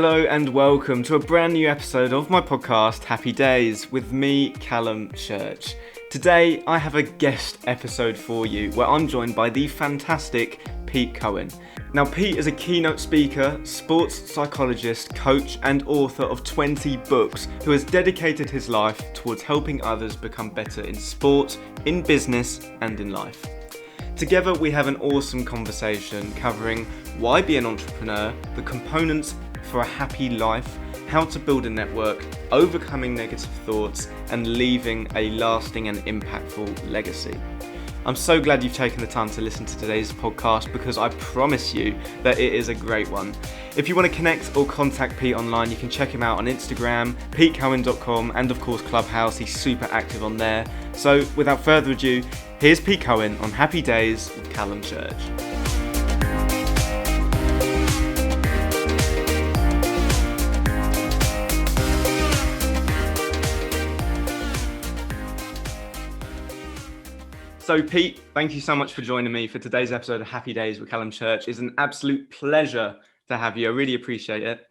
Hello and welcome to a brand new episode of my podcast, Happy Days, with me, Callum Church. Today, I have a guest episode for you where I'm joined by the fantastic Pete Cohen. Now, Pete is a keynote speaker, sports psychologist, coach, and author of 20 books who has dedicated his life towards helping others become better in sport, in business, and in life. Together, we have an awesome conversation covering why be an entrepreneur, the components for a happy life, how to build a network, overcoming negative thoughts, and leaving a lasting and impactful legacy. I'm so glad you've taken the time to listen to today's podcast because I promise you that it is a great one. If you want to connect or contact Pete online, you can check him out on Instagram, petecohen.com, and of course Clubhouse. He's super active on there. So without further ado, here's Pete Cohen on Happy Days with Callum Church. So Pete, thank you so much for joining me for today's episode of Happy Days with Callum Church. It's an absolute pleasure to have you. I really appreciate it.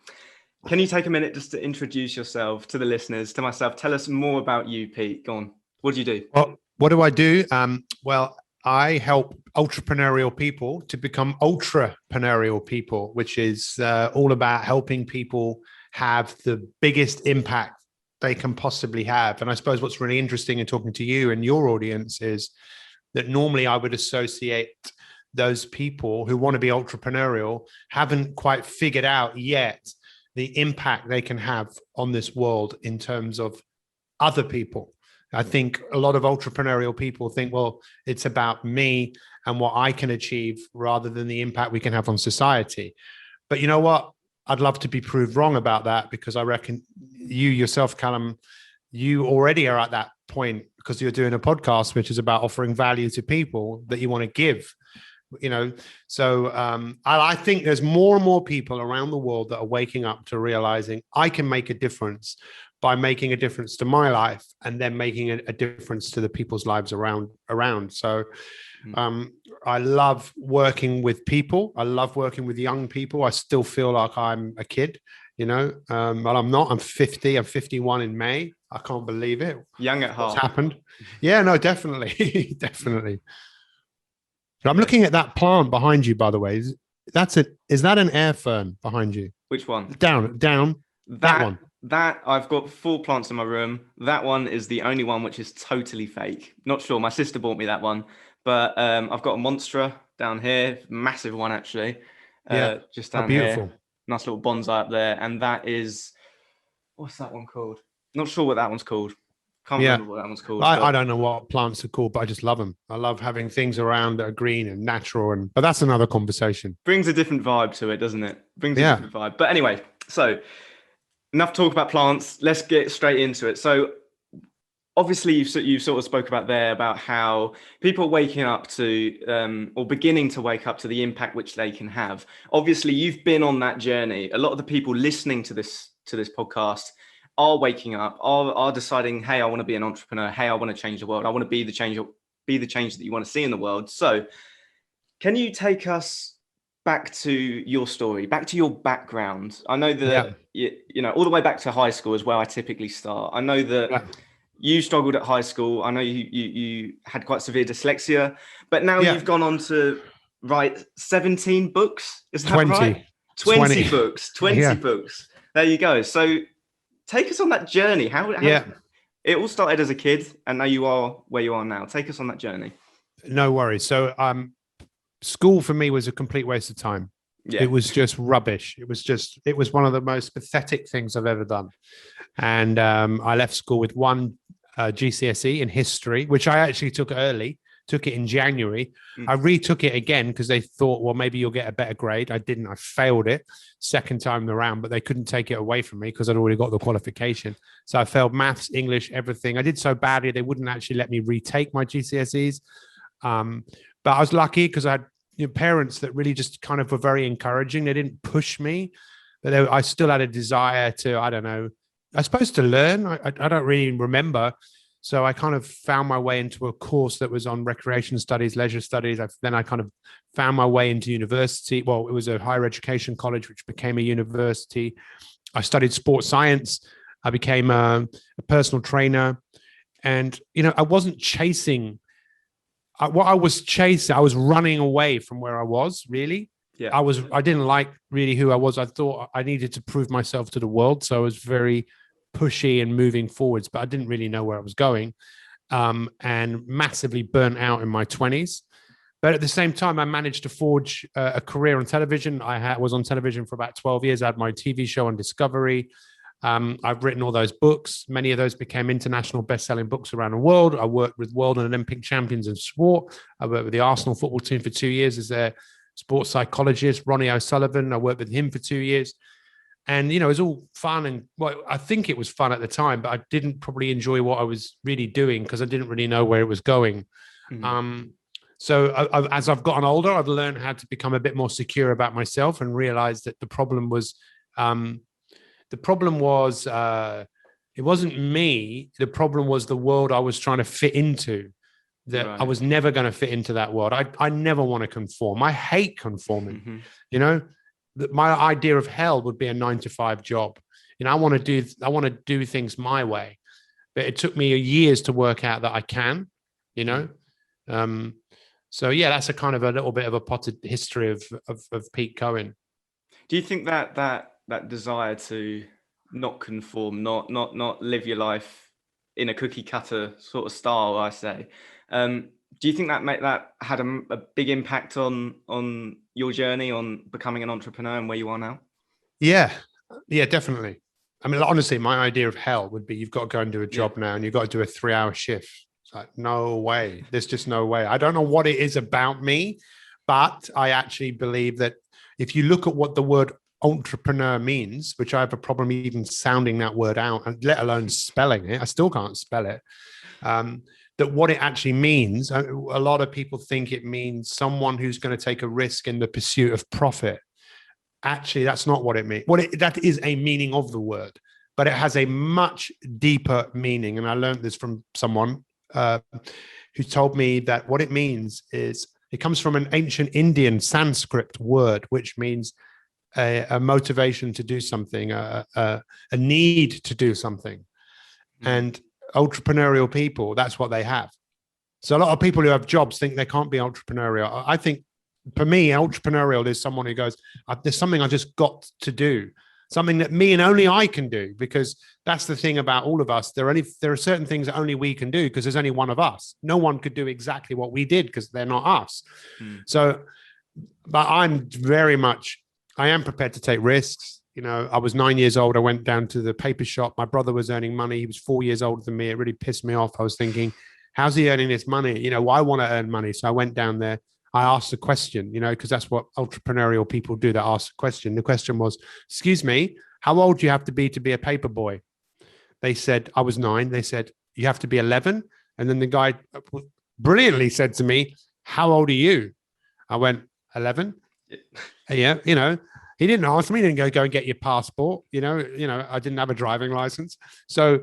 Can you take a minute just to introduce yourself to the listeners, to myself? Tell us more about you, Pete. Go on. What do you do? Well, what do I do? I help entrepreneurial people to become ultrapreneurial people, which is all about helping people have the biggest impact they can possibly have. And I suppose what's really interesting in talking to you and your audience is that normally I would associate those people who want to be entrepreneurial haven't quite figured out yet the impact they can have on this world in terms of other people. I think a lot of entrepreneurial people think, well, it's about me and what I can achieve rather than the impact we can have on society. But you know what? I'd love to be proved wrong about that because I reckon you yourself, Callum, you already are at that point because you're doing a podcast which is about offering value to people that you want to give, you know. So I think there's more and more people around the world that are waking up to realizing I can make a difference by making a difference to my life and then making a difference to the people's lives around. So I love working with people. I love working with young people. I still feel like I'm a kid, you know, but I'm not. I'm 50. I'm 51 in May. I can't believe it. Young at heart. What's happened? Yeah, no, definitely. Definitely. I'm looking at that plant behind you, by the way. Is that an air fern behind you? Which one? Down. That one. That I've got 4 plants in my room. That one is the only one which is totally fake. Not sure. My sister bought me that one. But I've got a monstera down here, massive one actually. Just down beautiful. Here. Nice little bonsai up there. And that is, what's that one called? Not sure what that one's called. Can't remember what that one's called. I don't know what plants are called, but I just love them. I love having things around that are green and natural. But that's another conversation. Brings a different vibe to it, doesn't it? Brings a different vibe. But anyway, so enough talk about plants. Let's get straight into it. So obviously, you sort of spoke about there about how people are waking up to, or beginning to wake up to the impact which they can have. Obviously, you've been on that journey. A lot of the people listening to this podcast are waking up, are deciding, hey, I want to be an entrepreneur. Hey, I want to change the world. I want to be the change that you want to see in the world. So, can you take us back to your story, back to your background? I know that you know all the way back to high school is where I typically start. I know that. You struggled at high school. I know you had quite severe dyslexia, but now you've gone on to write 17 books. Is that 20. right? 20 books. 20 books. There you go. So take us on that journey. How it all started as a kid, and now you are where you are now. Take us on that journey. No worries. So school for me was a complete waste of time. Yeah. It was just rubbish. It was one of the most pathetic things I've ever done. And I left school with one GCSE in history, which I actually took early, took it in January. I retook it again because they thought, well, maybe you'll get a better grade. I didn't. I failed it second time around, but they couldn't take it away from me because I'd already got the qualification. So I failed maths, English, everything. I did so badly, they wouldn't actually let me retake my GCSEs. But I was lucky because I had parents that really just kind of were very encouraging. They didn't push me, but I still had a desire to, I don't know, I suppose to learn. I don't really remember So I kind of found my way into a course that was on recreation studies, leisure studies. Then I kind of found my way into university. Well, it was a higher education college, which became a university. I studied sports science. I became a personal trainer. And, I wasn't chasing. What I was chasing, I was running away from where I was, really. Yeah. I didn't like really who I was. I thought I needed to prove myself to the world. So I was very pushy and moving forwards, but I didn't really know where I was going, and massively burnt out in my 20s. But at the same time, I managed to forge a career on television. Was on television for about 12 years. I had my TV show on Discovery. I've written all those books. Many of those became international best-selling books around the world. I worked with world and Olympic champions in sport. I worked with the Arsenal football team for 2 years as their sports psychologist, Ronnie O'Sullivan. I worked with him for 2 years. And, it was all fun. And well, I think it was fun at the time, but I didn't probably enjoy what I was really doing because I didn't really know where it was going. Mm-hmm. So as I've gotten older, I've learned how to become a bit more secure about myself and realized that the problem was it wasn't me. The problem was the world I was trying to fit into. That right. I was never going to fit into that world. I never want to conform. I hate conforming. Mm-hmm. My idea of hell would be a 9-to-5 job. I want to do things my way, but it took me years to work out that I can. So yeah, that's a kind of a little bit of a potted history of Pete Cohen. Do you think that desire to not conform, not live your life in a cookie cutter sort of style, I say, do you think that had a big impact on your journey on becoming an entrepreneur and where you are now? Yeah, definitely. I mean, honestly, my idea of hell would be you've got to go and do a job now and you've got to do a 3-hour shift. It's like, no way. There's just no way. I don't know what it is about me, but I actually believe that if you look at what the word entrepreneur means, which I have a problem even sounding that word out, and let alone spelling it, I still can't spell it. That what it actually means, a lot of people think it means someone who's going to take a risk in the pursuit of profit. Actually, that's not what it means. That is a meaning of the word, but it has a much deeper meaning. And I learned this from someone who told me that what it means is it comes from an ancient Indian Sanskrit word, which means a motivation to do something, a need to do something. And entrepreneurial people, that's what they have. So a lot of people who have jobs think they can't be entrepreneurial. I think for me, entrepreneurial is someone who goes, there's something I just got to do, something that me and only I can do, because that's the thing about all of us. There are certain things that only we can do because there's only one of us. No one could do exactly what we did because they're not us. So, but I am prepared to take risks. I was 9 years old. I went down to the paper shop. My brother was earning money. He was 4 years older than me. It really pissed me off. I was thinking, how's he earning this money? I want to earn money. So I went down there. I asked a question, because that's what entrepreneurial people do. They ask a question. The question was, excuse me, how old do you have to be a paper boy? They said, I was 9. They said, you have to be 11. And then the guy brilliantly said to me, how old are you? I went, 11. Yeah, he didn't ask me. He didn't go and get your passport. I didn't have a driving license. So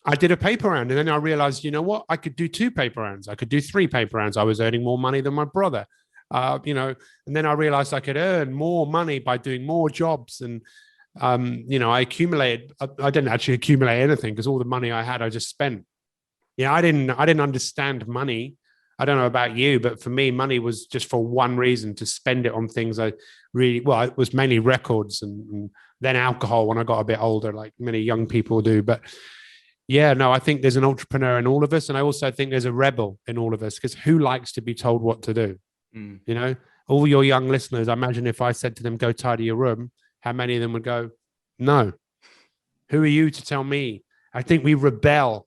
I did a paper round, and then I realized, what? I could do 2 paper rounds. I could do 3 paper rounds. I was earning more money than my brother, and then I realized I could earn more money by doing more jobs. And, I accumulated. I didn't actually accumulate anything because all the money I had, I just spent. I didn't understand money. I don't know about you, but for me, money was just for one reason, to spend it on things it was mainly records and then alcohol when I got a bit older, like many young people do. But yeah, no, I think there's an entrepreneur in all of us. And I also think there's a rebel in all of us, because who likes to be told what to do? All your young listeners, I imagine if I said to them, go tidy your room, how many of them would go, no? Who are you to tell me? I think we rebel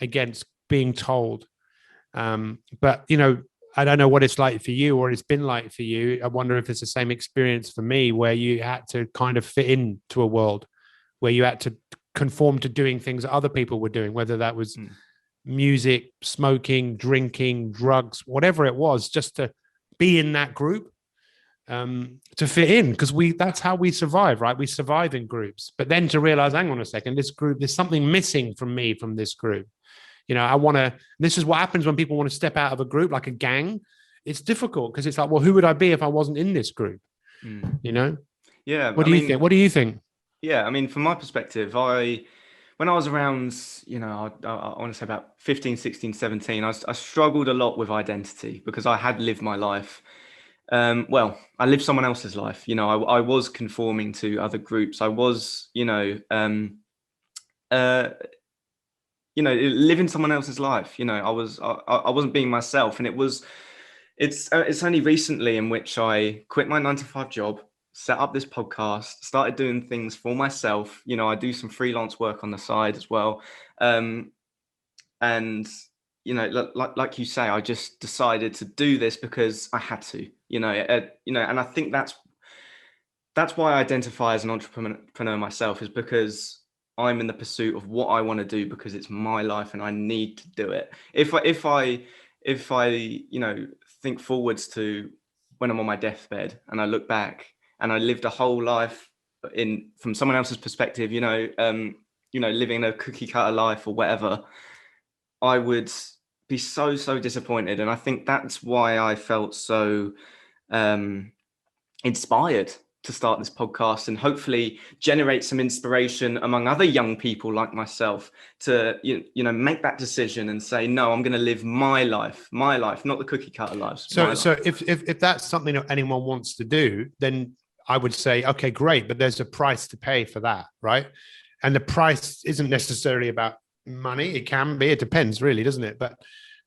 against being told. But, I don't know what it's like for you or it's been like for you. I wonder if it's the same experience for me, where you had to kind of fit into a world where you had to conform to doing things that other people were doing, whether that was music, smoking, drinking, drugs, whatever it was, just to be in that group, to fit in, because that's how we survive, right? We survive in groups. But then to realize, hang on a second, this group, there's something missing from me from this group. You know, this is what happens when people want to step out of a group, like a gang. It's difficult because it's like, well, who would I be if I wasn't in this group? You know? Yeah. What do you think? What do you think? Yeah. I mean, from my perspective, when I was around, I want to say about 15, 16, 17, I struggled a lot with identity because I had lived my life. Well, I lived someone else's life. You know, I was conforming to other groups. I was, living someone else's life. You know, I wasn't being myself, and it's only recently in which I quit my 9 to 5 job, set up this podcast, started doing things for myself. You know, I do some freelance work on the side as well, and like you say, I just decided to do this because I had to. And I think that's why I identify as an entrepreneur myself, is because I'm in the pursuit of what I want to do because it's my life and I need to do it. If I think forwards to when I'm on my deathbed and I look back and I lived a whole life from someone else's perspective, living a cookie cutter life or whatever, I would be so disappointed. And I think that's why I felt so inspired to start this podcast and hopefully generate some inspiration among other young people like myself to make that decision and say, no, I'm going to live my life, not the cookie cutter life. So if that's something that anyone wants to do, then I would say, okay, great, but there's a price to pay for that, right? And the price isn't necessarily about money. It can be, it depends really, doesn't it? But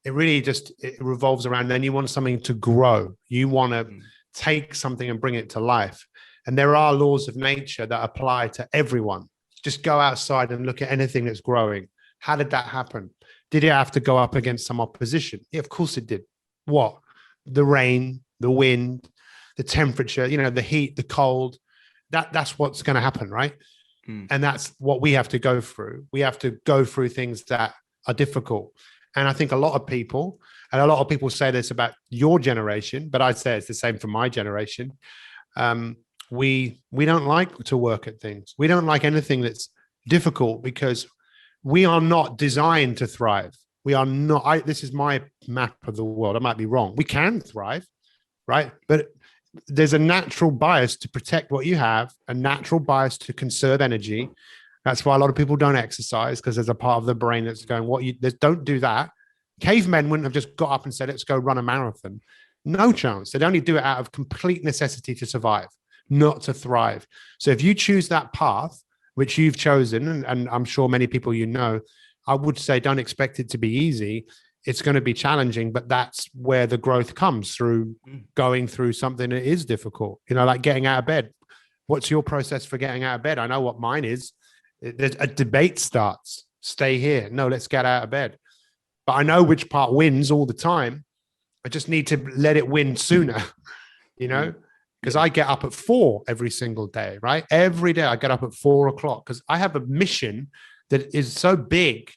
it really it revolves around, then you want something to grow. You want to take something and bring it to life. And there are laws of nature that apply to everyone. Just go outside and look at anything that's growing. How did that happen? Did it have to go up against some opposition? Yeah, of course it did. What? The rain, the wind, the temperature, the heat, the cold. That's what's going to happen, right? And that's what we have to go through. We have to go through things that are difficult. And I think a lot of people say this about your generation, but I'd say it's the same for my generation. We don't like to work at things. We don't like anything that's difficult because we are not designed to thrive. We are not. This is my map of the world. I might be wrong. We can thrive, right? But there's a natural bias to protect what you have, a natural bias to conserve energy. That's why a lot of people don't exercise, because there's a part of the brain that's going, don't do that. Cavemen wouldn't have just got up and said, let's go run a marathon. No chance. They'd only do it out of complete necessity to survive, not to thrive. So if you choose that path, which you've chosen, and I'm sure many people I would say don't expect it to be easy. It's going to be challenging, but that's where the growth comes through going through something that is difficult, like getting out of bed. What's your process for getting out of bed? I know what mine is. There's a debate starts. Stay here. No, let's get out of bed. But I know which part wins all the time. I just need to let it win sooner, because I get up at 4 every single day, right? Every day I get up at 4 o'clock because I have a mission that is so big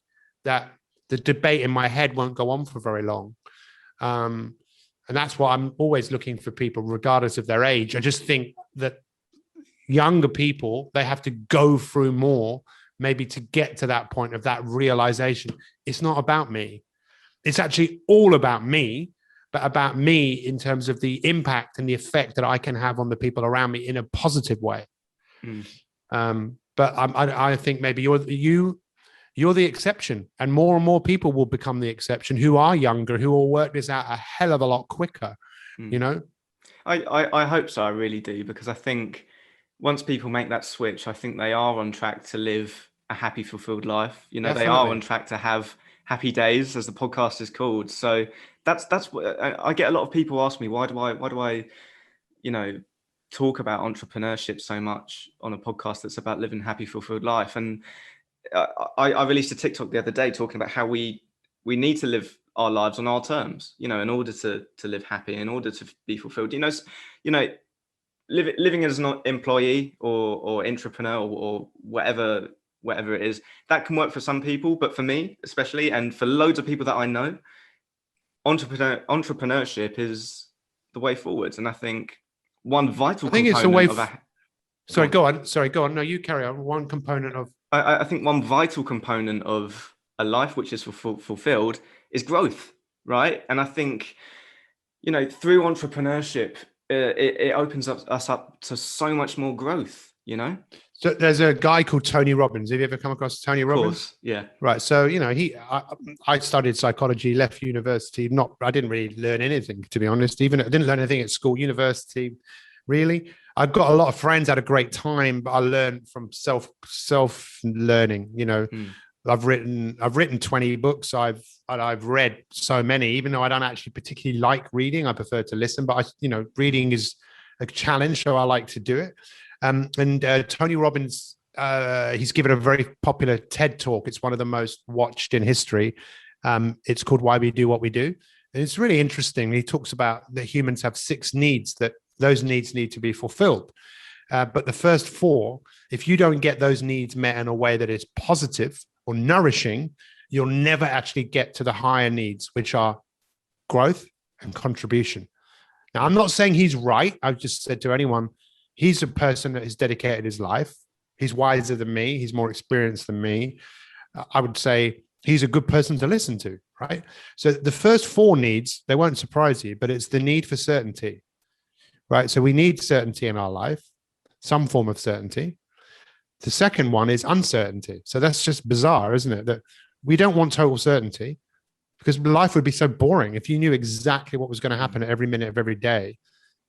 that the debate in my head won't go on for very long. And that's why I'm always looking for people, regardless of their age. I just think that younger people, they have to go through more, maybe to get to that point of that realization. It's not about me. It's actually all about me, but about me in terms of the impact and the effect that I can have on the people around me in a positive way. But I think maybe you're the exception, and more people will become the exception who are younger, who will work this out a hell of a lot quicker. I hope so. I really do, because I think once people make that switch, I think they are on track to live a happy, fulfilled life. Definitely. They are on track to have happy days, as the podcast is called. So that's what I get. A lot of people ask me, why do I talk about entrepreneurship so much on a podcast that's about living a happy, fulfilled life? And I released a TikTok the other day talking about how we need to live our lives on our terms, in order to live happy, in order to be fulfilled. Living as an employee or entrepreneur or whatever it is, that can work for some people, but for me especially, and for loads of people that I know, entrepreneurship is the way forwards. And I think one vital component it's a way Sorry, go on. No, you carry on. One component of I think one vital component of a life which is fulfilled is growth, right? And I think, through entrepreneurship, it opens us up to so much more growth, So there's a guy called Tony Robbins. Have you ever come across Tony Robbins? Of course, yeah. Right. So, I studied psychology, left university. I didn't really learn anything, to be honest. Even I didn't learn anything at school, university, really. I've got a lot of friends, had a great time, but I learned from self learning. I've written 20 books. I've read so many, even though I don't actually particularly like reading. I prefer to listen, but reading is a challenge, so I like to do it. And Tony Robbins, he's given a very popular TED talk. It's one of the most watched in history. It's called Why We Do What We Do. And it's really interesting. He talks about that humans have 6 needs, that those needs need to be fulfilled. But the first 4, if you don't get those needs met in a way that is positive or nourishing, you'll never actually get to the higher needs, which are growth and contribution. Now, I'm not saying he's right. I've just said to anyone, he's a person that has dedicated his life. He's wiser than me. He's more experienced than me. I would say he's a good person to listen to, right? So the first 4 needs, they won't surprise you, but it's the need for certainty, right? So we need certainty in our life, some form of certainty. The second one is uncertainty. So that's just bizarre, isn't it? That we don't want total certainty, because life would be so boring if you knew exactly what was going to happen at every minute of every day.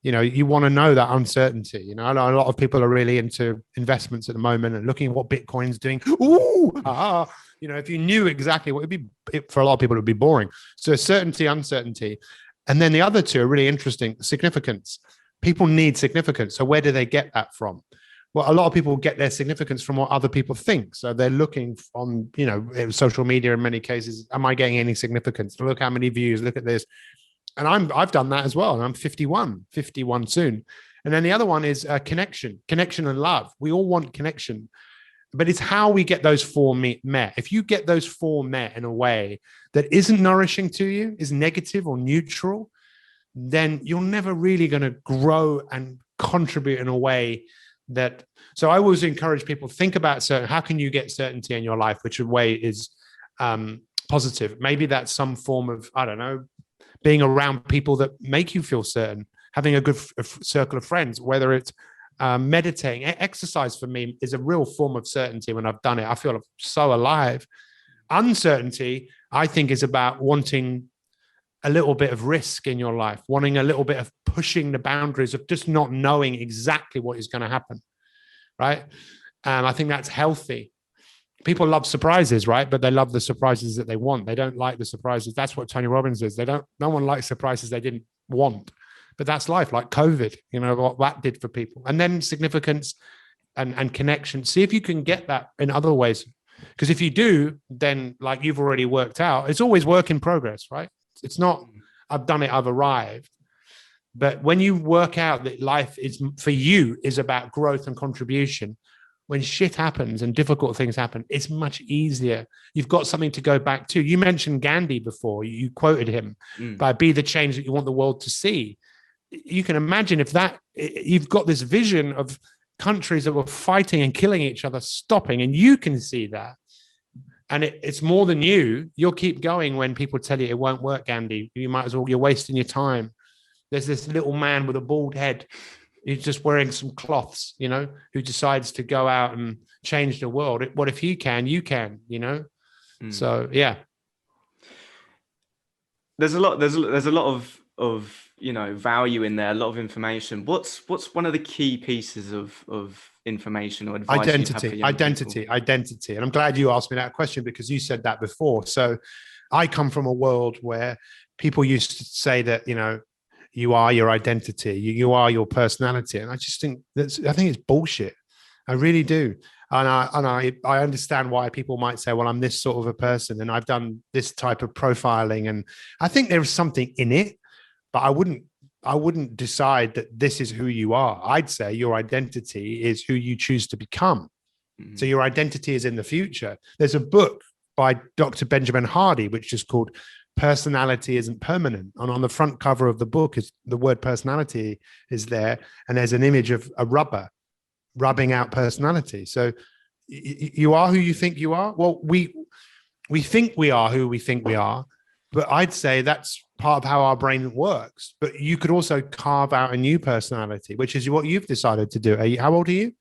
You want to know that uncertainty. A lot of people are really into investments at the moment and looking at what Bitcoin's doing. If you knew exactly what for a lot of people, it would be boring. So certainty, uncertainty. And then the other 2 are really interesting. Significance. People need significance. So where do they get that from? Well, a lot of people get their significance from what other people think. So they're looking on, social media in many cases. Am I getting any significance? Look how many views, look at this. And I've done that as well. And I'm 51 soon. And then the other one is connection and love. We all want connection, but it's how we get those 4 met. If you get those 4 met in a way that isn't nourishing to you, is negative or neutral, then you're never really going to grow and contribute in a way that. So I always encourage people, think about how can you get certainty in your life, which way is positive. Maybe that's some form of, I don't know, being around people that make you feel certain, having a good circle of friends, whether it's meditating. Exercise for me is a real form of certainty. When I've done it, I feel so alive. Uncertainty, I think, is about wanting a little bit of risk in your life, wanting a little bit of pushing the boundaries of just not knowing exactly what is going to happen, right? I think that's healthy. People love surprises, right? But they love the surprises that they want. They don't like the surprises. That's what Tony Robbins is. No one likes surprises they didn't want. But that's life, like COVID, what that did for people. And then significance and connection. See if you can get that in other ways. Because if you do, then like you've already worked out, it's always work in progress, right? It's not, I've done it, I've arrived. But when you work out that life is, for you, is about growth and contribution, when shit happens and difficult things happen, it's much easier. You've got something to go back to. You mentioned Gandhi before. You quoted him by be the change that you want the world to see. You can imagine if that, you've got this vision of countries that were fighting and killing each other, stopping, and you can see that. And it's more than you. You'll keep going when people tell you it won't work, Gandhi. You might as well, you're wasting your time. There's this little man with a bald head. He's just wearing some cloths, who decides to go out and change the world. What if he can, you can, So, yeah. There's a lot of value in there, a lot of information. What's one of the key pieces of information or advice? Identity. And I'm glad you asked me that question, because you said that before. So I come from a world where people used to say that, you are your identity, you are your personality. And I just think I think it's bullshit. I really do. And I understand why people might say, well, I'm this sort of a person and I've done this type of profiling. And I think there's something in it, but I wouldn't decide that this is who you are. I'd say your identity is who you choose to become. Mm-hmm. So your identity is in the future. There's a book by Dr. Benjamin Hardy, which is called Personality Isn't Permanent. And on the front cover of the book is the word personality is there. And there's an image of a rubber rubbing out personality. So you are who you think you are. Well, We think we are who we think we are, but I'd say that's part of how our brain works. But you could also carve out a new personality, which is what you've decided to do. How old are you?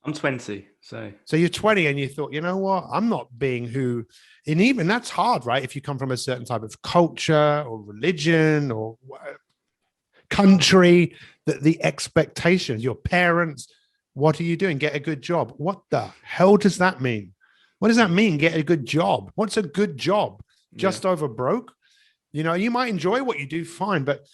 I'm 20, so So you're 20 and you thought, you know what? I'm not being who, and even that's hard, right? If you come from a certain type of culture or religion or country, the expectations, your parents, what are you doing? Get a good job. What the hell does that mean? What does that mean? Get a good job. What's a good job? Just over broke? You know, you might enjoy what you do, fine, but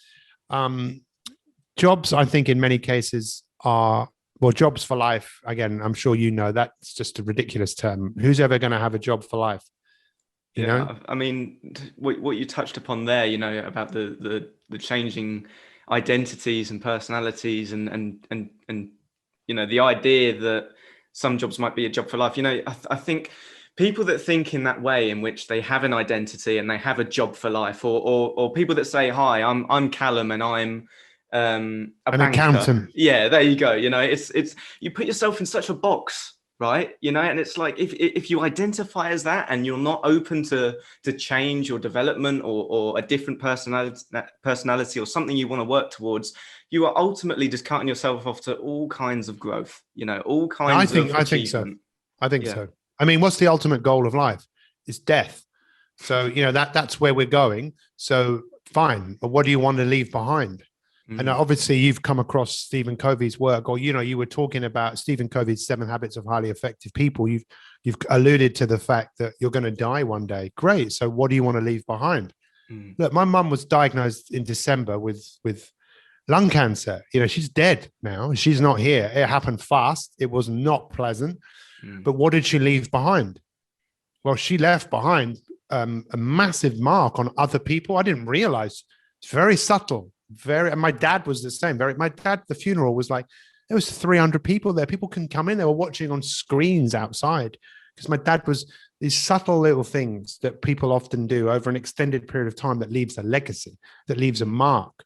jobs, I think, in many cases are, well, jobs for life. Again, I'm sure you know that's just a ridiculous term. Who's ever going to have a job for life? You know? I mean, what you touched upon there, you know, about the changing identities and personalities, and you know, the idea that some jobs might be a job for life. You know, I think people that think in that way, in which they have an identity and they have a job for life, or people that say, "Hi, I'm Callum and I'm an banker." Accountant. Yeah, there you go. You know, it's you put yourself in such a box, right? You know, and it's like if you identify as that and you're not open to change or development or a different personality or something you want to work towards, you are ultimately just cutting yourself off to all kinds of growth, you know, all kinds of achievement. I think so. I think so. I mean, what's the ultimate goal of life? It's death. So, you know, that's where we're going. So fine. But what do you want to leave behind? And obviously you've come across Stephen Covey's work, or, you know, you were talking about Stephen Covey's 7 Habits of Highly Effective People. You've alluded to the fact that you're going to die one day. Great. So what do you want to leave behind? Look, my mum was diagnosed in December with lung cancer. You know, she's dead now. She's not here. It happened fast. It was not pleasant. But what did she leave behind? Well, she left behind a massive mark on other people. I didn't realize. It's very subtle. And my dad was the same. My dad, the funeral was like, there was 300 people there. People can come in. They were watching on screens outside, because my dad was these subtle little things that people often do over an extended period of time that leaves a legacy, that leaves a mark.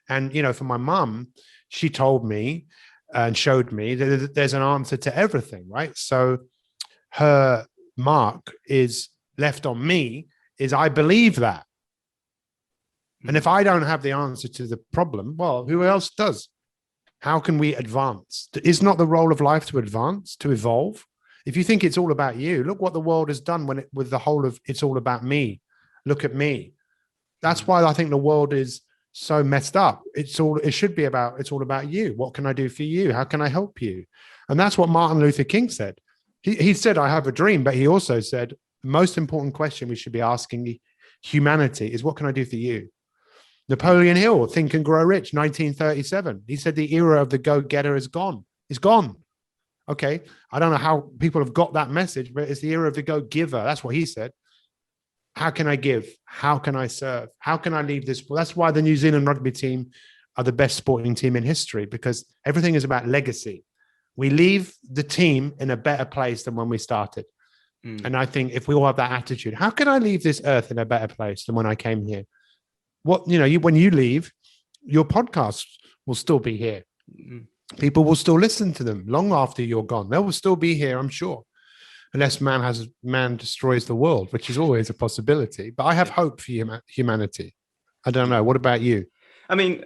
And, you know, for my mum, she told me and showed me that there's an answer to everything, right? So her mark is left on me is I believe that. And if I don't have the answer to the problem, well, who else does? How can we advance? Is not the role of life to advance, to evolve? If you think it's all about you, look what the world has done with the whole of it's all about me. Look at me. That's why I think the world is so messed up. It should be about, it's all about you. What can I do for you? How can I help you? And that's what Martin Luther King said. He said, I have a dream, but he also said, the most important question we should be asking humanity is, what can I do for you? Napoleon Hill, Think and Grow Rich, 1937. He said the era of the go-getter is gone. It's gone. Okay. I don't know how people have got that message, but it's the era of the go-giver. That's what he said. How can I give? How can I serve? How can I leave this? Well, that's why the New Zealand rugby team are the best sporting team in history, because everything is about legacy. We leave the team in a better place than when we started. And I think if we all have that attitude, how can I leave this earth in a better place than when I came here? What, you know, when you leave, your podcasts will still be here. People will still listen to them long after you're gone. They will still be here, I'm sure, unless man destroys the world, which is always a possibility. But I have hope for humanity. I don't know. What about you? I mean,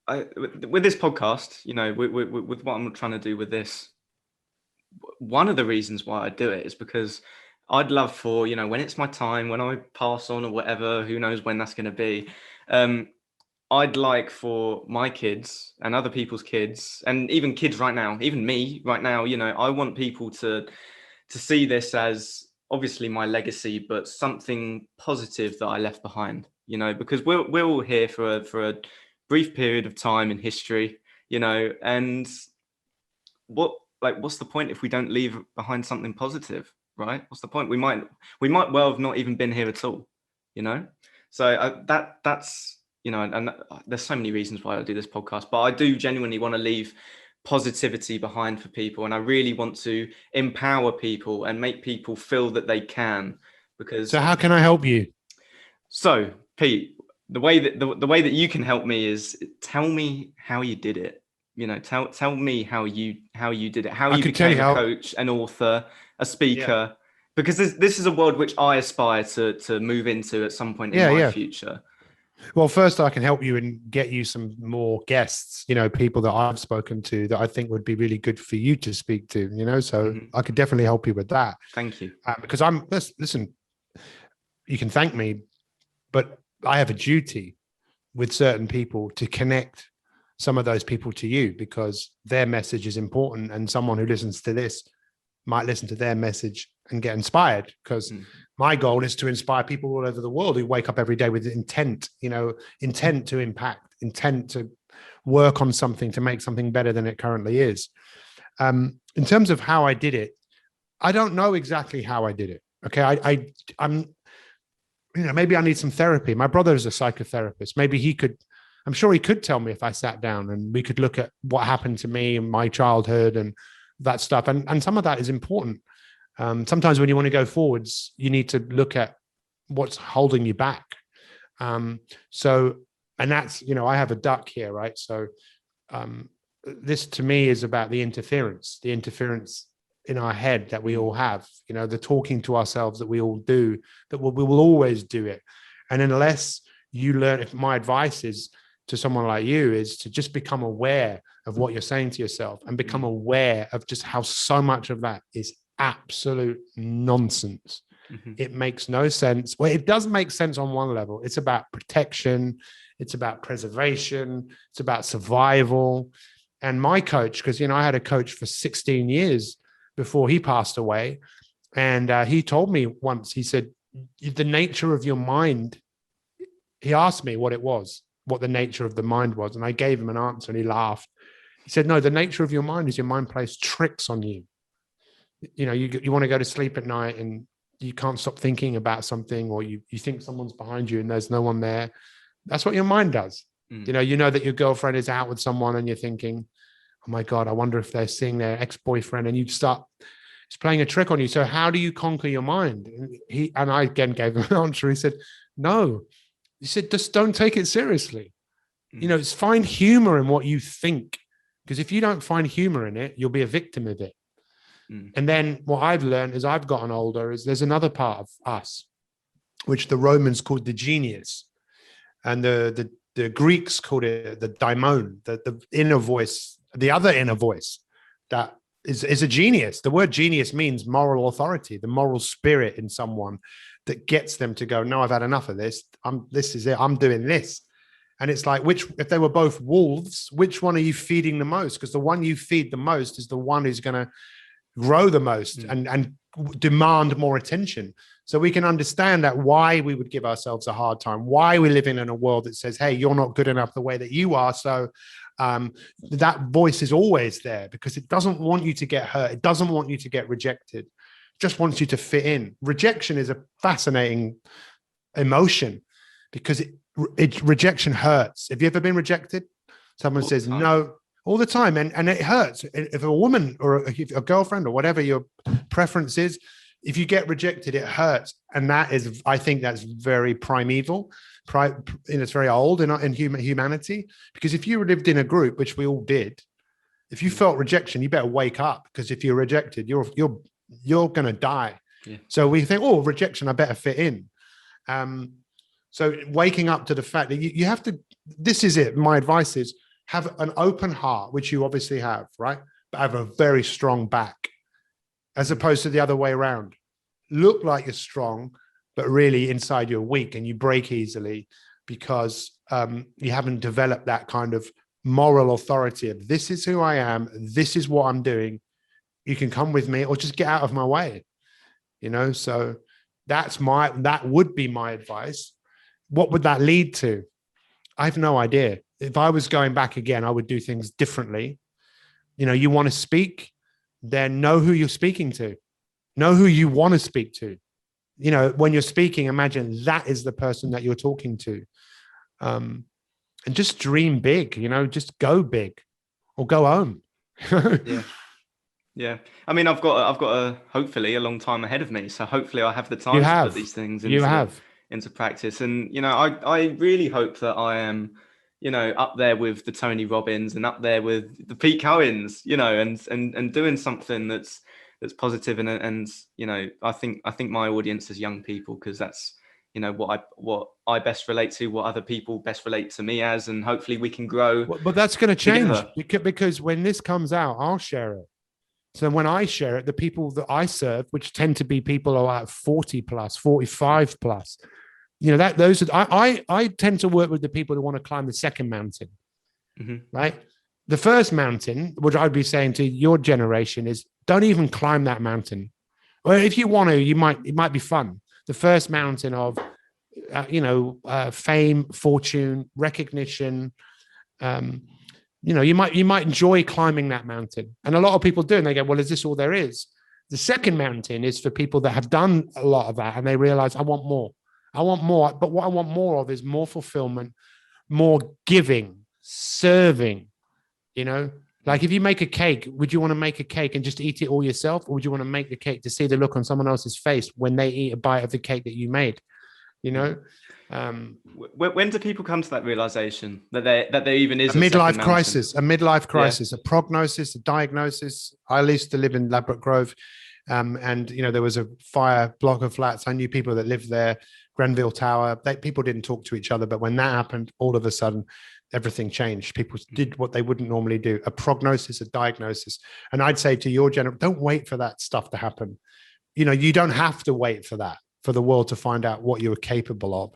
with this podcast, you know, with what I'm trying to do with this, one of the reasons why I do it is because I'd love for, you know, when it's my time, when I pass on or whatever, who knows when that's going to be, I'd like for my kids and other people's kids, and even kids right now, even me right now, you know, I want people to see this as obviously my legacy, but something positive that I left behind, you know, because we're all here for a brief period of time in history, you know, and what's the point if we don't leave behind something positive? Right? What's the point? We might well have not even been here at all, you know? So that's, you know, and there's so many reasons why I do this podcast, but I do genuinely want to leave positivity behind for people. And I really want to empower people and make people feel that they can, because. So how can I help you? So Pete, the way that you can help me is tell me how you did it. You know, tell me how you did it, how you became a coach, an author, a speaker, Because this is a world which I aspire to move into at some point in my future. Well, first I can help you and get you some more guests, people that I've spoken to that I think would be really good for you to speak to, so I could definitely help you with that. Thank you. Because listen, you can thank me, but I have a duty with certain people to connect some of those people to you, because their message is important, and someone who listens to this might listen to their message and get inspired, because my goal is to inspire people all over the world who wake up every day with intent to impact, intent to work on something, to make something better than it currently is. In terms of how I did it, I don't know exactly how I did it. Okay. I'm maybe I need some therapy. My brother is a psychotherapist. Maybe I'm sure he could tell me if I sat down and we could look at what happened to me in my childhood and that stuff. And some of that is important. Sometimes when you want to go forwards, you need to look at what's holding you back. And that's, I have a duck here, right? So this to me is about the interference in our head that we all have, the talking to ourselves that we all do, that we will always do it. And unless you learn, if my advice is to someone like you, is to just become aware of what you're saying to yourself and become aware of just how so much of that is absolute nonsense. It makes no sense. Well, it does make sense on one level. It's about protection. It's about preservation. It's about survival. And my coach, because, I had a coach for 16 years before he passed away. And he told me once, he said, the nature of your mind, he asked me what the nature of the mind was. And I gave him an answer and he laughed. He said, no, the nature of your mind is your mind plays tricks on you. You want to go to sleep at night and you can't stop thinking about something, or you think someone's behind you and there's no one there. That's what your mind does. You know that your girlfriend is out with someone and you're thinking, oh my God, I wonder if they're seeing their ex-boyfriend, and it's playing a trick on you. So how do you conquer your mind? And I again gave him an answer. He said, no. He said, just don't take it seriously. It's find humor in what you think. Because if you don't find humor in it, you'll be a victim of it. And then what I've learned as I've gotten older is there's another part of us, which the Romans called the genius. And the Greeks called it the daimon, the inner voice, the other inner voice that is a genius. The word genius means moral authority, the moral spirit in someone that gets them to go, no, I've had enough of this. This is it. I'm doing this. And it's like, if they were both wolves, which one are you feeding the most? Because the one you feed the most is the one who's going to grow the most and demand more attention. So we can understand that why we would give ourselves a hard time, why we live in a world that says, hey, you're not good enough the way that you are. So that voice is always there because it doesn't want you to get hurt. It doesn't want you to get rejected. It just wants you to fit in. Rejection is a fascinating emotion because rejection hurts. Have you ever been rejected? Someone says no all the time, and it hurts. If a woman or a girlfriend or whatever your preference is, if you get rejected, it hurts. And that is, I think that's very primeval. It's very old in humanity, because if you lived in a group, which we all did, if you felt rejection, you better wake up, because if you're rejected, you're going to die. Yeah. So we think, oh, rejection, I better fit in. So waking up to the fact that you have to, this is it. My advice is have an open heart, which you obviously have, right? But have a very strong back, as opposed to the other way around. Look like you're strong, but really inside you're weak and you break easily because you haven't developed that kind of moral authority of this is who I am, this is what I'm doing. You can come with me or just get out of my way, So that would be my advice. What would that lead to? I have no idea. If I was going back again, I would do things differently. You want to speak, then know who you're speaking to. Know who you want to speak to. When you're speaking, imagine that is the person that you're talking to. And just dream big, just go big or go home. Yeah. I mean, I've got a hopefully a long time ahead of me. So hopefully I have the time to put these things into practice. And, I really hope that I am, up there with the Tony Robbins and up there with the Pete Cohens, and doing something that's that's positive, and you know, I think my audience is young people, because that's, you know, what I best relate to, what other people best relate to me as, and hopefully we can grow. But that's going to change together. because when this comes out, I'll share it. So when I share it, the people that I serve, which tend to be people who are like 40 plus, 45 plus, you know, that those are, I tend to work with the people who want to climb the second mountain, right? The first mountain, which I'd be saying to your generation, is don't even climb that mountain. Or if you want to, it might be fun. The first mountain of, fame, fortune, recognition. You know, you might enjoy climbing that mountain, and a lot of people do, and they go, "Well, is this all there is?" The second mountain is for people that have done a lot of that, and they realize, "I want more. I want more." But what I want more of is more fulfillment, more giving, serving. You know, like if you make a cake, would you want to make a cake and just eat it all yourself, or would you want to make the cake to see the look on someone else's face when they eat a bite of the cake that you made? You know. When do people come to that realization that there even is a midlife crisis, a prognosis, a diagnosis? I used to live in Ladbroke Grove, and you know, there was a fire block of flats. I knew people that lived there. Grenville Tower. People didn't talk to each other, but when that happened, all of a sudden, everything changed. People did what they wouldn't normally do. A prognosis, a diagnosis, and I'd say to your generation, don't wait for that stuff to happen. You know, you don't have to wait for that, for the world to find out what you're capable of.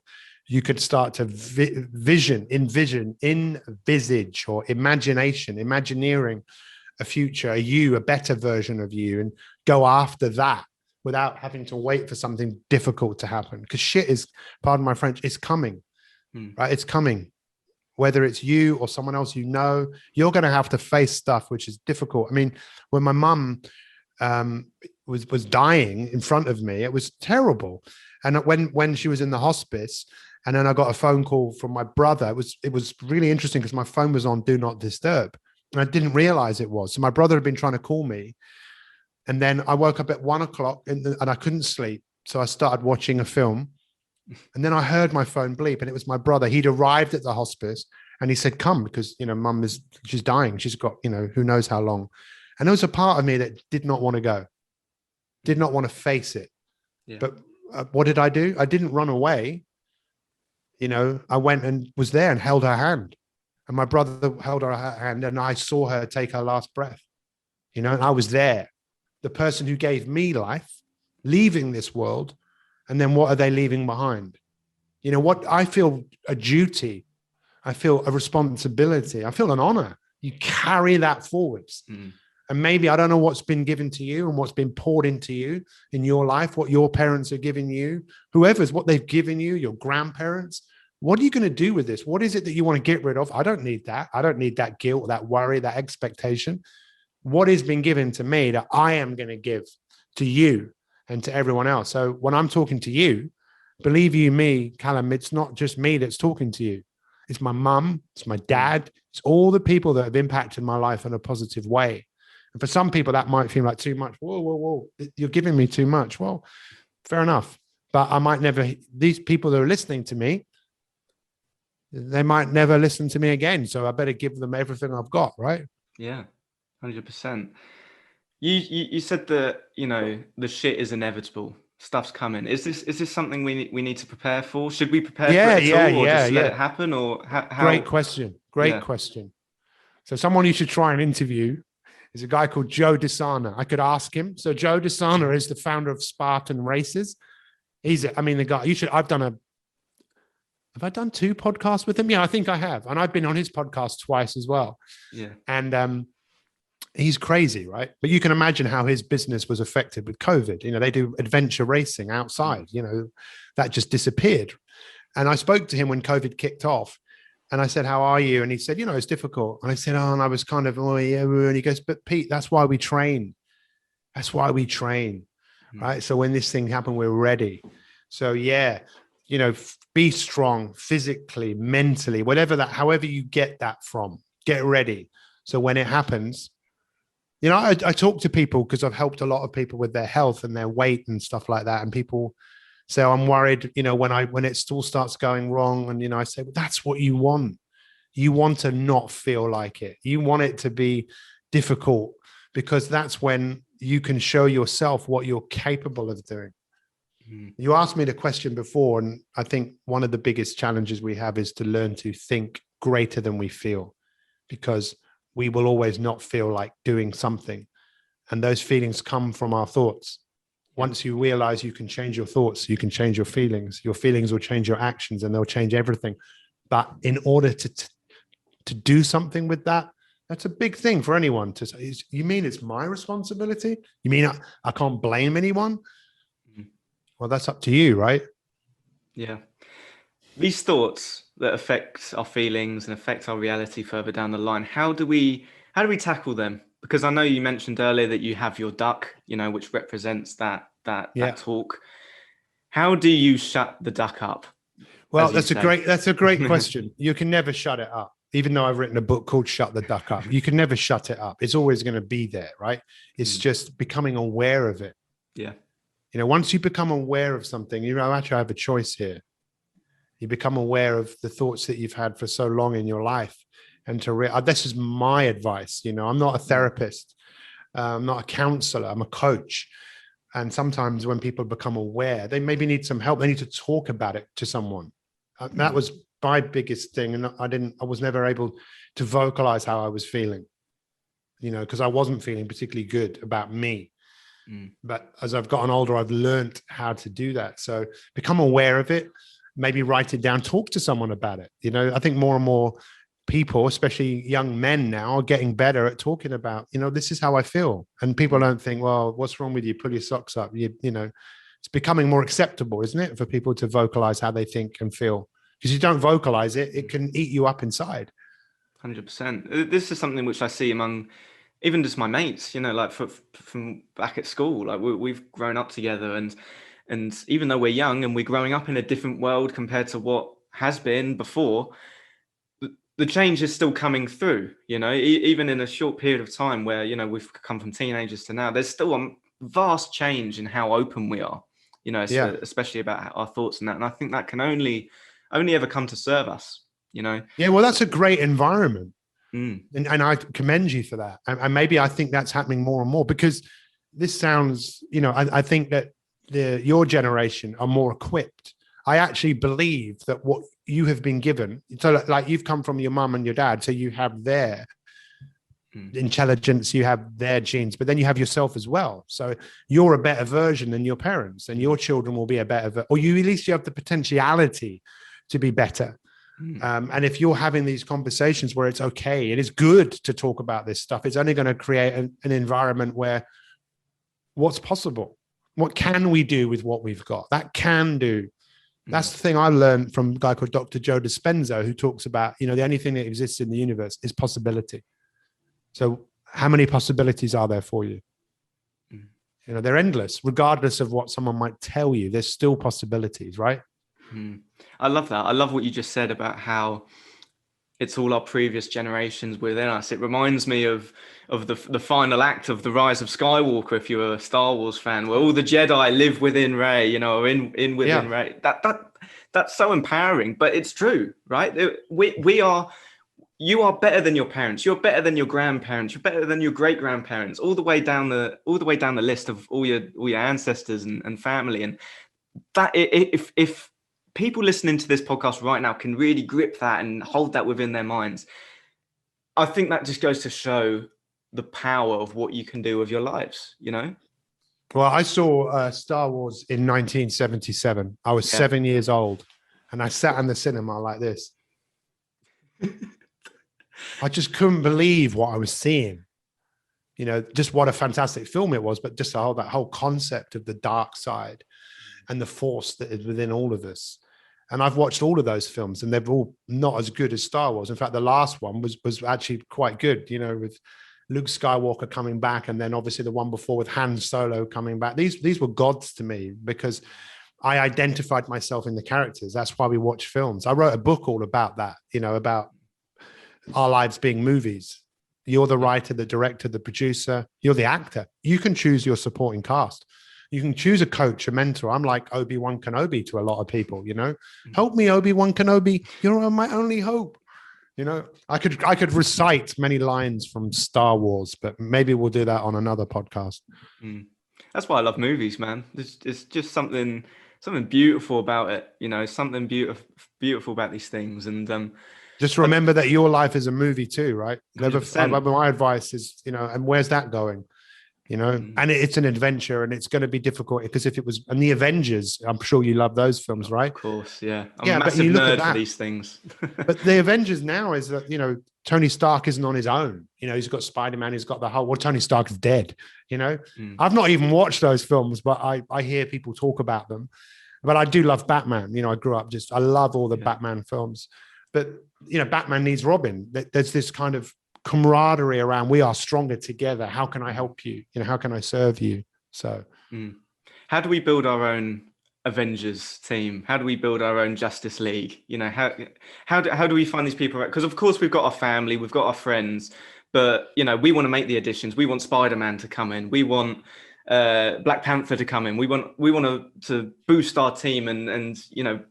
You could start to envisage, or imagineering a future, a better version of you, and go after that without having to wait for something difficult to happen. Because shit is, pardon my French, it's coming, right? It's coming. Whether it's you or someone else, you know, you're going to have to face stuff which is difficult. I mean, when my mum was dying in front of me, it was terrible. And when she was in the hospice, and then I got a phone call from my brother. It was really interesting because my phone was on Do Not Disturb, and I didn't realize it was. So my brother had been trying to call me, and then I woke up at 1 o'clock and I couldn't sleep. So I started watching a film, and then I heard my phone bleep, and it was my brother. He'd arrived at the hospice, and he said, "Come, because you know, Mum she's dying. She's got, you know, who knows how long." And there was a part of me that did not want to go, did not want to face it. Yeah. But what did I do? I didn't run away. You know, I went and was there and held her hand, and my brother held her hand, and I saw her take her last breath, you know, and I was there, the person who gave me life, leaving this world. And then what are they leaving behind? You know, what I feel a duty, I feel a responsibility, I feel an honor. You carry that forwards. And maybe, I don't know what's been given to you and what's been poured into you in your life, what your parents are giving you, whoever's, what they've given you, your grandparents. What are you going to do with this? What is it that you want to get rid of? I don't need that. I don't need that guilt, that worry, that expectation. What has been given to me that I am going to give to you and to everyone else? So when I'm talking to you, believe you me, Callum, it's not just me that's talking to you. It's my mum, it's my dad, it's all the people that have impacted my life in a positive way. And for some people, that might feel like too much. Whoa, you're giving me too much. Well, fair enough. But I might never, these people that are listening to me, they might never listen to me again. So I better give them everything I've got, right? Yeah, 100%. You said that, you know, the shit is inevitable. Stuff's coming. Is this something we need to prepare for? Should we prepare for it at all, or just let it happen? Or how? Great question. Great question. So someone you should try and interview is a guy called Joe DeSana. I could ask him. So Joe DeSana is the founder of Spartan Races. The guy, have I done 2 podcasts with him? Yeah, I think I have. And I've been on his podcast twice as well. Yeah. And he's crazy, right? But you can imagine how his business was affected with COVID. You know, they do adventure racing outside, you know, that just disappeared. And I spoke to him when COVID kicked off. And I said, "How are you?" And he said, "You know, it's difficult." And I said, "Oh," and I was kind of, "Oh, yeah." And he goes, "But Pete, that's why we train. That's why we train." Right. So when this thing happened, we're ready. So yeah, you know, be strong physically, mentally, however you get that from, get ready. So when it happens, you know, I talk to people because I've helped a lot of people with their health and their weight and stuff like that. And people say, "I'm worried," you know, when it still starts going wrong. And, you know, I say, well, that's what you want. You want to not feel like it. You want it to be difficult because that's when you can show yourself what you're capable of doing. You asked me the question before, and I think one of the biggest challenges we have is to learn to think greater than we feel, because we will always not feel like doing something. And those feelings come from our thoughts. Once you realize you can change your thoughts, you can change your feelings will change your actions, and they'll change everything. But in order to do something with that, that's a big thing for anyone to say. You mean it's my responsibility? You mean I can't blame anyone? Well, that's up to you, right? Yeah. These thoughts that affect our feelings and affect our reality further down the line, how do we tackle them? Because I know you mentioned earlier that you have your duck, which represents that talk. How do you shut the duck up? Well, that's a great question. You can never shut it up. Even though I've written a book called Shut the Duck Up, you can never shut it up. It's always going to be there, right? It's just becoming aware of it. Yeah. Once you become aware of something, actually I have a choice here. You become aware of the thoughts that you've had for so long in your life. And this is my advice. I'm not a therapist. I'm not a counselor. I'm a coach. And sometimes when people become aware, they maybe need some help. They need to talk about it to someone. That was my biggest thing. And I was never able to vocalize how I was feeling, because I wasn't feeling particularly good about me. But as I've gotten older, I've learned how to do that. So become aware of it, maybe write it down, talk to someone about it. I think more and more people, especially young men now, are getting better at talking about, this is how I feel. And people don't think, well, what's wrong with you? Pull your socks up. It's becoming more acceptable, isn't it, for people to vocalize how they think and feel? Because you don't vocalize it, it can eat you up inside. 100%. This is something which I see among even just my mates, like from back at school. Like we've grown up together, and even though we're young and we're growing up in a different world compared to what has been before, the change is still coming through, even in a short period of time where, we've come from teenagers to now, there's still a vast change in how open we are, especially about our thoughts and that. And I think that can only ever come to serve us, Yeah, well, that's a great environment. And I commend you for that. And maybe I think that's happening more and more, because this sounds, I think that your generation are more equipped. I actually believe that what you have been given, so like you've come from your mum and your dad, so you have their intelligence, you have their genes, but then you have yourself as well. So you're a better version than your parents, and your children will be a better, or you at least you have the potentiality to be better. And if you're having these conversations where it's okay, it is good to talk about this stuff, it's only going to create an environment where what's possible, what can we do with what we've got? That can do. That's the thing I learned from a guy called Dr. Joe Dispenza, who talks about, the only thing that exists in the universe is possibility. So how many possibilities are there for you? They're endless, regardless of what someone might tell you. There's still possibilities, right? I love that. I love what you just said about how it's all our previous generations within us. It reminds me of the final act of The Rise of Skywalker, if you're a Star Wars fan, where all the Jedi live within Rey, or in within Rey. That's so empowering, but it's true, right? You are better than your parents. You're better than your grandparents. You're better than your great grandparents. All the way down the list of all your ancestors and family. And that if people listening to this podcast right now can really grip that and hold that within their minds, I think that just goes to show the power of what you can do with your lives, Well, I saw Star Wars in 1977. I was 7 years old, and I sat in the cinema like this. I just couldn't believe what I was seeing. Just what a fantastic film it was, but just that whole concept of the dark side and the force that is within all of us. And I've watched all of those films, and they're all not as good as Star Wars. In fact, the last one was actually quite good, with Luke Skywalker coming back, and then obviously the one before with Han Solo coming back. These were gods to me, because I identified myself in the characters. That's why we watch films. I wrote a book all about that, about our lives being movies. You're the writer, the director, the producer, you're the actor. You can choose your supporting cast. You can choose a coach, a mentor. I'm like Obi-Wan Kenobi to a lot of people, Help me, Obi-Wan Kenobi. You're my only hope. I could recite many lines from Star Wars, but maybe we'll do that on another podcast. That's why I love movies, man. It's just something beautiful about it. Something beautiful about these things. And just remember that your life is a movie too, right? 100%. My advice is, and where's that going? And it's an adventure, and it's going to be difficult because and the Avengers, I'm sure you love those films, right? Of course, yeah. I'm a massive nerd for these things. But the Avengers now is that, Tony Stark isn't on his own. He's got Spider-Man, he's got Tony Stark is dead, I've not even watched those films, but I hear people talk about them. But I do love Batman. I grew up I love all the Batman films. But, Batman needs Robin. There's this kind of camaraderie around, we are stronger together. How can I help you? How can I serve you? So how do we build our own Avengers team? How do we build our own Justice League? How do we find these people? Because of course we've got our family, we've got our friends, but we want to make the additions. We want Spider-Man to come in. We want Black Panther to come in. We want to boost our team and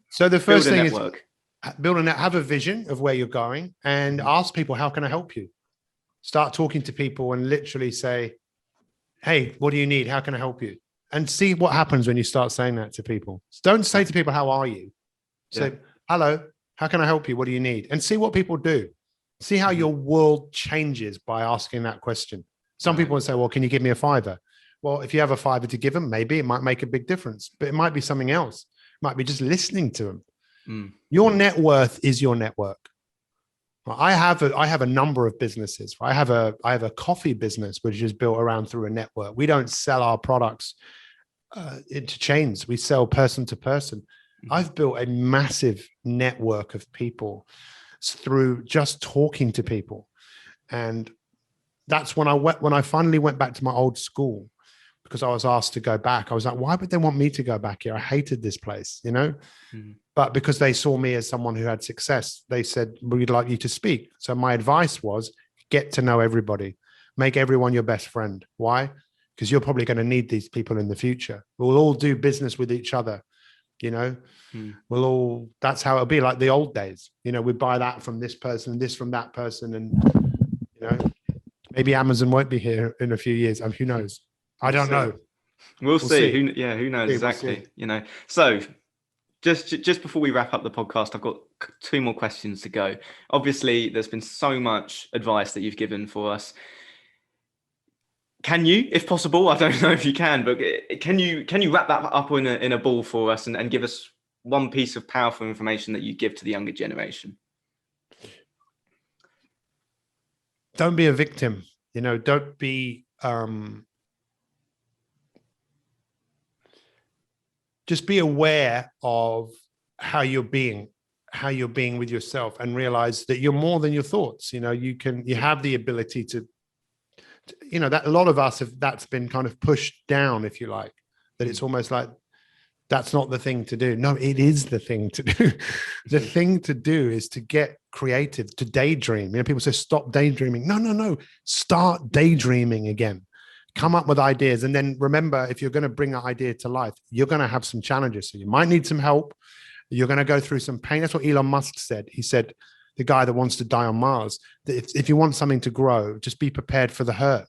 so the first thing network. Is building that, have a vision of where you're going, and ask people, how can I help you? Start talking to people and literally say, hey, what do you need? How can I help you? And see what happens when you start saying that to people. Don't say to people, how are you? Say, hello, how can I help you? What do you need? And see what people do. See how your world changes by asking that question. Some people would say, well, can you give me a $5? Well, if you have a $5 to give them, maybe it might make a big difference, but it might be something else. It might be just listening to them. Your net worth is your network. I have a number of businesses. I have a coffee business, which is built around through a network. We don't sell our products into chains. We sell person to person. I've built a massive network of people through just talking to people. And that's when I finally went back to my old school, because I was asked to go back. I was like, why would they want me to go back here? I hated this place, But because they saw me as someone who had success, they said, we'd like you to speak. So my advice was, get to know everybody. Make everyone your best friend. Why? Because you're probably going to need these people in the future. We'll all do business with each other, that's how it'll be, like the old days. We buy that from this person, this from that person. And, maybe Amazon won't be here in a few years. Who knows? I don't know. We'll see. Who knows exactly, So just before we wrap up the podcast, I've got 2 more questions to go. Obviously, there's been so much advice that you've given for us. Can you, if possible, I don't know if you can, but can you wrap that up in a ball for us and give us one piece of powerful information that you give to the younger generation? Don't be a victim. Don't be... just be aware of how you're being with yourself, and realize that you're more than your thoughts. You have the ability to that a lot of us have, that's been kind of pushed down, if you like, that it's almost like that's not the thing to do. No, it is the thing to do. The thing to do is to get creative, to daydream. People say, stop daydreaming. No. Start daydreaming again. Come up with ideas. And then remember, if you're going to bring that idea to life, you're going to have some challenges. So you might need some help. You're going to go through some pain. That's what Elon Musk said. He said, the guy that wants to die on Mars, that if you want something to grow, just be prepared for the hurt.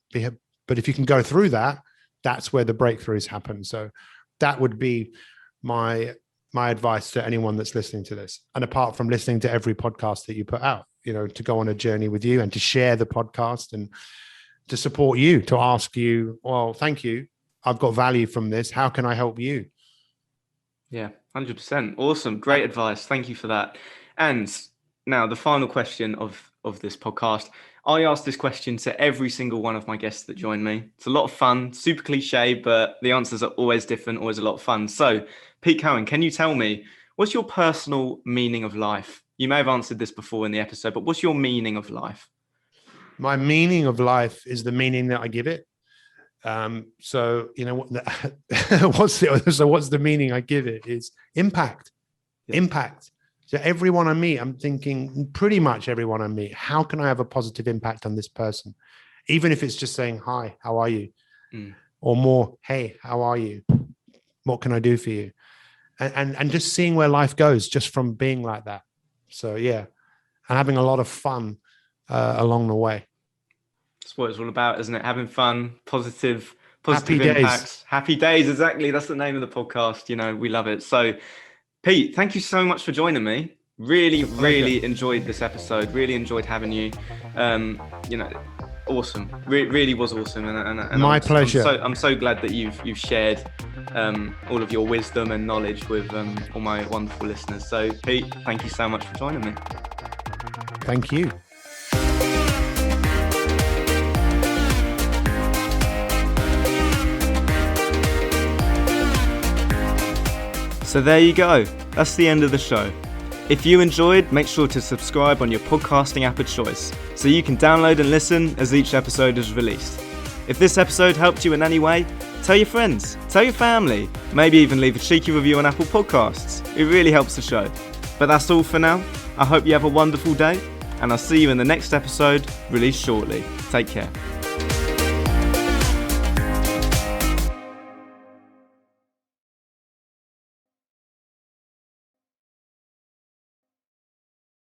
But if you can go through that, that's where the breakthroughs happen. So that would be my advice to anyone that's listening to this. And apart from listening to every podcast that you put out, to go on a journey with you and to share the podcast and to support you, to ask you, well, thank you. I've got value from this. How can I help you? Yeah, 100%. Awesome. Great advice. Thank you for that. And now the final question of this podcast. I ask this question to every single one of my guests that join me. It's a lot of fun, super cliche, but the answers are always different, always a lot of fun. So, Pete Cohen, can you tell me, what's your personal meaning of life? You may have answered this before in the episode, but what's your meaning of life? My meaning of life is the meaning that I give it. So what's the meaning I give it is impact. Yeah. Impact. So everyone I meet, I'm thinking, pretty much everyone I meet, how can I have a positive impact on this person? Even if it's just saying, hi, how are you? Or more, hey, how are you? What can I do for you? And just seeing where life goes just from being like that. So yeah. and having a lot of fun along the way. That's what it's all about, isn't it? Having fun, positive Happy impacts. days. Happy days, exactly. That's the name of the podcast. You know, we love it. So, Pete, thank you so much for joining me. Really enjoyed this episode. Really enjoyed having you. You know, awesome. Really was awesome. And my pleasure. I'm so glad that you've shared all of your wisdom and knowledge with all my wonderful listeners. So, Pete, thank you so much for joining me. Thank you. So there you go. That's the end of the show. If you enjoyed, make sure to subscribe on your podcasting app of choice so you can download and listen as each episode is released. If this episode helped you in any way, tell your friends, tell your family, maybe even leave a cheeky review on Apple Podcasts. It really helps the show. But that's all for now. I hope you have a wonderful day, and I'll see you in the next episode, released shortly. Take care.